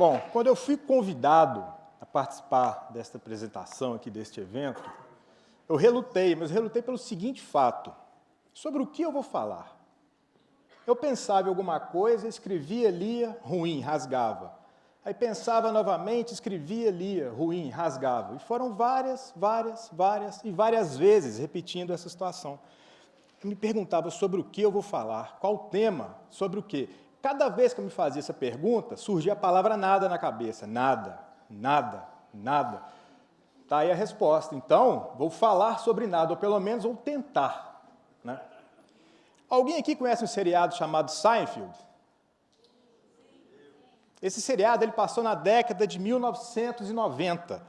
Bom, quando eu fui convidado a participar desta apresentação aqui, deste evento, eu relutei, mas relutei pelo seguinte fato: sobre o que eu vou falar? Eu pensava em alguma coisa, escrevia, lia, ruim, rasgava. Aí pensava novamente, escrevia, lia, ruim, rasgava. E foram várias vezes repetindo essa situação. Eu me perguntava sobre o que eu vou falar, qual o tema, sobre o quê. Cada vez que eu me fazia essa pergunta, surgia a palavra nada na cabeça. Nada, nada, nada. Está aí a resposta. Então, vou falar sobre nada, ou pelo menos vou tentar, né? Alguém aqui conhece um seriado chamado Seinfeld? Esse seriado ele passou na década de 1990.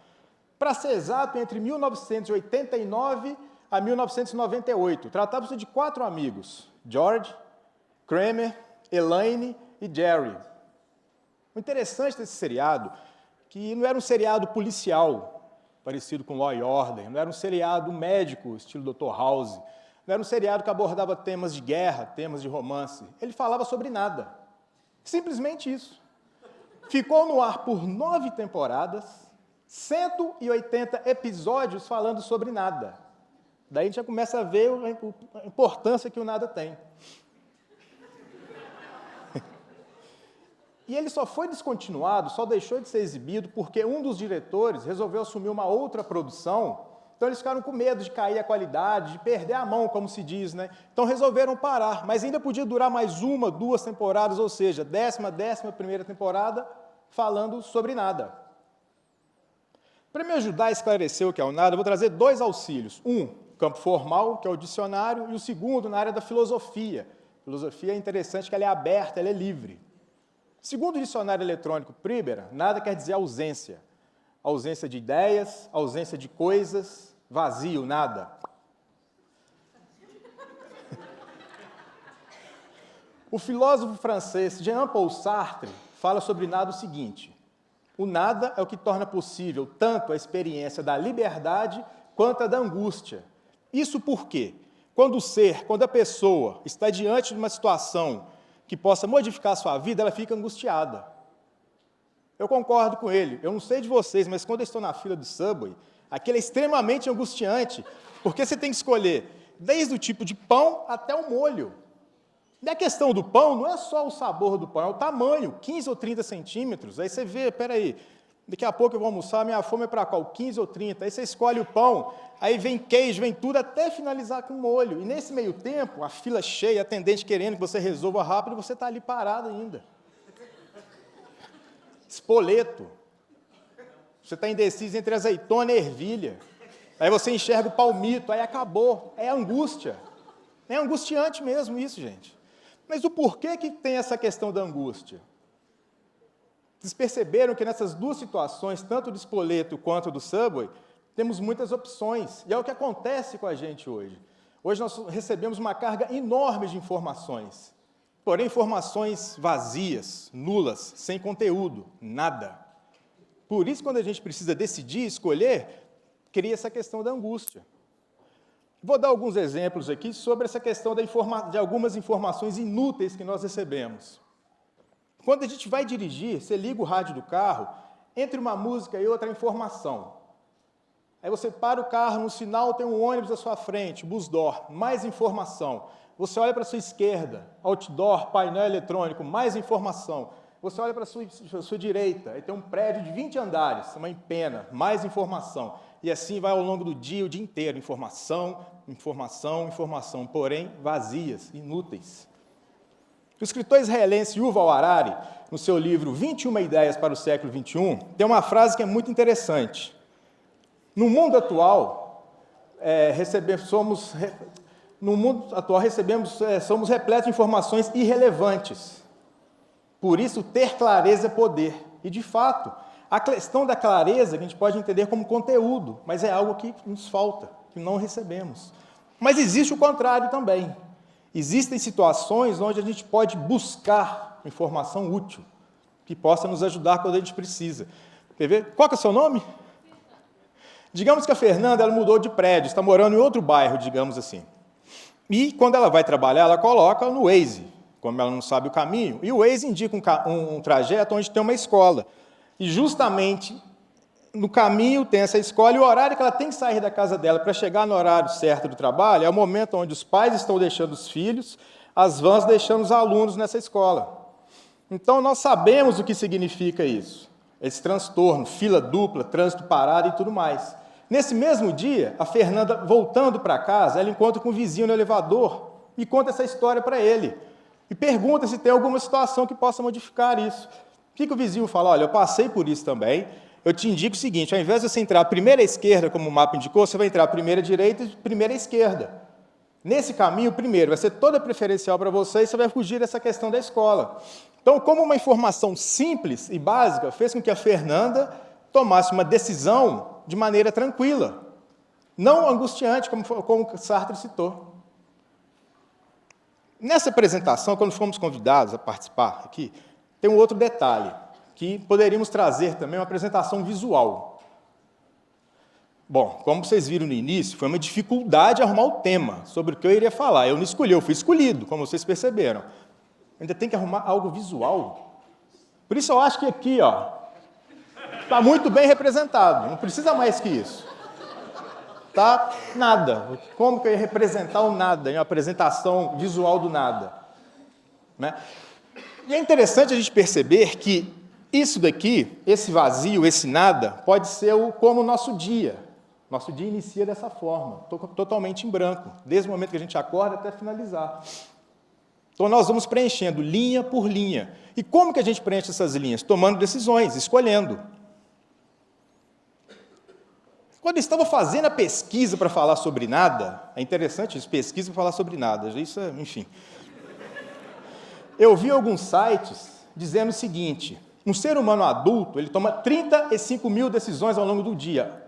Para ser exato, entre 1989 a 1998. Tratava-se de 4 amigos: George, Kramer, Elaine e Jerry. O interessante desse seriado é que não era um seriado policial, parecido com Law & Order, não era um seriado médico, estilo Dr. House, não era um seriado que abordava temas de guerra, temas de romance. Ele falava sobre nada. Simplesmente isso. Ficou no ar por 9 temporadas, 180 episódios falando sobre nada. Daí a gente já começa a ver a importância que o nada tem. E ele só foi descontinuado, só deixou de ser exibido porque um dos diretores resolveu assumir uma outra produção. Então eles ficaram com medo de cair a qualidade, de perder a mão, como se diz, né? Então resolveram parar, mas ainda podia durar mais 1, 2 temporadas, ou seja, 11ª temporada, falando sobre nada. Para me ajudar a esclarecer o que é o nada, eu vou trazer 2 auxílios. Um, campo formal, que é o dicionário, e o segundo, na área da filosofia. Filosofia é interessante que ela é aberta, ela é livre. Segundo o dicionário eletrônico Príbera, nada quer dizer ausência. Ausência de ideias, ausência de coisas, vazio, nada. O filósofo francês Jean-Paul Sartre fala sobre nada o seguinte: o nada é o que torna possível tanto a experiência da liberdade quanto a da angústia. Isso porque, quando a pessoa está diante de uma situação que possa modificar a sua vida, ela fica angustiada. Eu concordo com ele. Eu não sei de vocês, mas quando eu estou na fila do Subway, aquilo é extremamente angustiante, porque você tem que escolher desde o tipo de pão até o molho. E a questão do pão não é só o sabor do pão, é o tamanho, 15 ou 30 centímetros. Aí você vê, peraí, daqui a pouco eu vou almoçar, minha fome é para qual? 15 ou 30. Aí você escolhe o pão, aí vem queijo, vem tudo, até finalizar com molho. E nesse meio tempo, a fila cheia, a atendente querendo que você resolva rápido, você está ali parado ainda. Espoleto. Você está indeciso entre azeitona e ervilha. Aí você enxerga o palmito, aí acabou. É angústia. É angustiante mesmo isso, gente. Mas o porquê que tem essa questão da angústia? Vocês perceberam que nessas 2 situações, tanto do espoleto quanto do Subway, temos muitas opções. E é o que acontece com a gente hoje. Hoje nós recebemos uma carga enorme de informações. Porém, informações vazias, nulas, sem conteúdo, nada. Por isso, quando a gente precisa decidir, escolher, cria essa questão da angústia. Vou dar alguns exemplos aqui sobre essa questão de algumas informações inúteis que nós recebemos. Quando a gente vai dirigir, você liga o rádio do carro, entre uma música e outra informação. Aí você para o carro, no sinal tem um ônibus à sua frente, bus door, mais informação. Você olha para a sua esquerda, outdoor, painel eletrônico, mais informação. Você olha para a sua direita, aí tem um prédio de 20 andares, uma empena, mais informação. E assim vai ao longo do dia, o dia inteiro. Informação, informação, informação, porém vazias, inúteis. O escritor israelense Yuval Harari, no seu livro 21 Ideias para o Século XXI, tem uma frase que é muito interessante. No mundo atual, somos repletos de informações irrelevantes. Por isso, ter clareza é poder. E, de fato, a questão da clareza que a gente pode entender como conteúdo, mas é algo que nos falta, que não recebemos. Mas existe o contrário também. Existem situações onde a gente pode buscar informação útil, que possa nos ajudar quando a gente precisa. Quer ver? Qual que é o seu nome? Digamos que a Fernanda ela mudou de prédio, está morando em outro bairro, digamos assim. E, quando ela vai trabalhar, ela coloca no Waze como ela não sabe o caminho, e o Waze indica um trajeto onde tem uma escola. E justamente no caminho tem essa escola, e o horário que ela tem que sair da casa dela para chegar no horário certo do trabalho é o momento onde os pais estão deixando os filhos, as vans deixando os alunos nessa escola. Então, nós sabemos o que significa isso, esse transtorno, fila dupla, trânsito parado e tudo mais. Nesse mesmo dia, a Fernanda, voltando para casa, ela encontra com o vizinho no elevador e conta essa história para ele. E pergunta se tem alguma situação que possa modificar isso. O que o vizinho fala? Olha, eu passei por isso também, eu te indico o seguinte, ao invés de você entrar à primeira esquerda, como o mapa indicou, você vai entrar à primeira direita e primeira esquerda. Nesse caminho, primeiro, vai ser toda preferencial para você e você vai fugir dessa questão da escola. Então, como uma informação simples e básica, fez com que a Fernanda tomasse uma decisão de maneira tranquila, não angustiante, como Sartre citou. Nessa apresentação, quando fomos convidados a participar aqui, tem um outro detalhe, que poderíamos trazer também uma apresentação visual. Bom, como vocês viram no início, foi uma dificuldade arrumar o tema sobre o que eu iria falar. Eu não escolhi, eu fui escolhido, como vocês perceberam. Ainda tem que arrumar algo visual. Por isso eu acho que aqui, está muito bem representado, não precisa mais que isso. Tá? Nada. Como que eu ia representar o nada em uma apresentação visual do nada? Né? E é interessante a gente perceber que isso daqui, esse vazio, esse nada, pode ser como o nosso dia. Nosso dia inicia dessa forma, totalmente em branco, desde o momento que a gente acorda até finalizar. Então, nós vamos preenchendo linha por linha. E como que a gente preenche essas linhas? Tomando decisões, escolhendo. Quando eu estava fazendo a pesquisa para falar sobre nada, é interessante isso, pesquisa para falar sobre nada, isso é, enfim. Eu vi alguns sites dizendo o seguinte, um ser humano adulto, ele toma 35 mil decisões ao longo do dia.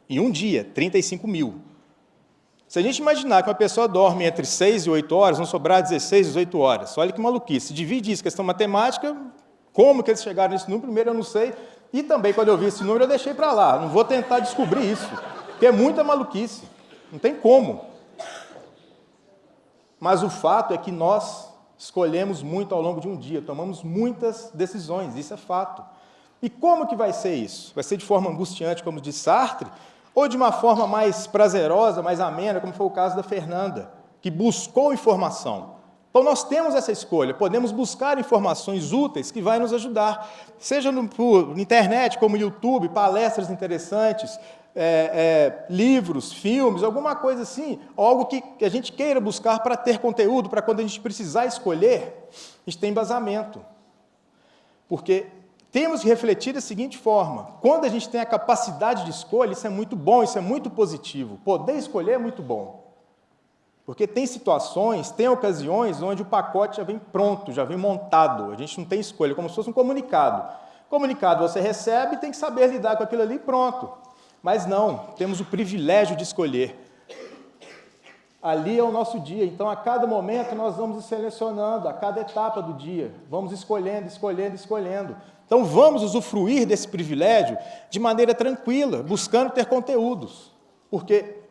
Em um dia, 35 mil. Se a gente imaginar que uma pessoa dorme entre 6 e 8 horas, vão sobrar 16, 18 horas. Olha que maluquice. Se divide isso, questão matemática, como que eles chegaram nesse número, primeiro eu não sei. E também, quando eu vi esse número, eu deixei para lá. Não vou tentar descobrir isso, porque é muita maluquice. Não tem como. Mas o fato é que nós escolhemos muito ao longo de um dia, tomamos muitas decisões, isso é fato. E como que vai ser isso? Vai ser de forma angustiante, como diz Sartre, ou de uma forma mais prazerosa, mais amena, como foi o caso da Fernanda, que buscou informação. Então, nós temos essa escolha, podemos buscar informações úteis que vai nos ajudar, seja na internet, como YouTube, palestras interessantes, livros, filmes, alguma coisa assim, algo que a gente queira buscar para ter conteúdo, para quando a gente precisar escolher, a gente tem embasamento. Porque temos que refletir da seguinte forma, quando a gente tem a capacidade de escolha, isso é muito bom, isso é muito positivo. Poder escolher é muito bom. Porque tem situações, tem ocasiões onde o pacote já vem pronto, já vem montado, a gente não tem escolha, como se fosse um comunicado. Comunicado você recebe e tem que saber lidar com aquilo ali e pronto. Mas não, temos o privilégio de escolher. Ali é o nosso dia, então a cada momento nós vamos selecionando, a cada etapa do dia, vamos escolhendo, escolhendo, escolhendo. Então vamos usufruir desse privilégio de maneira tranquila, buscando ter conteúdos, porque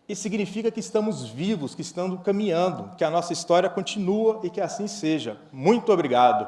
isso significa que estamos vivos, que estamos caminhando, que a nossa história continua e que assim seja. Muito obrigado.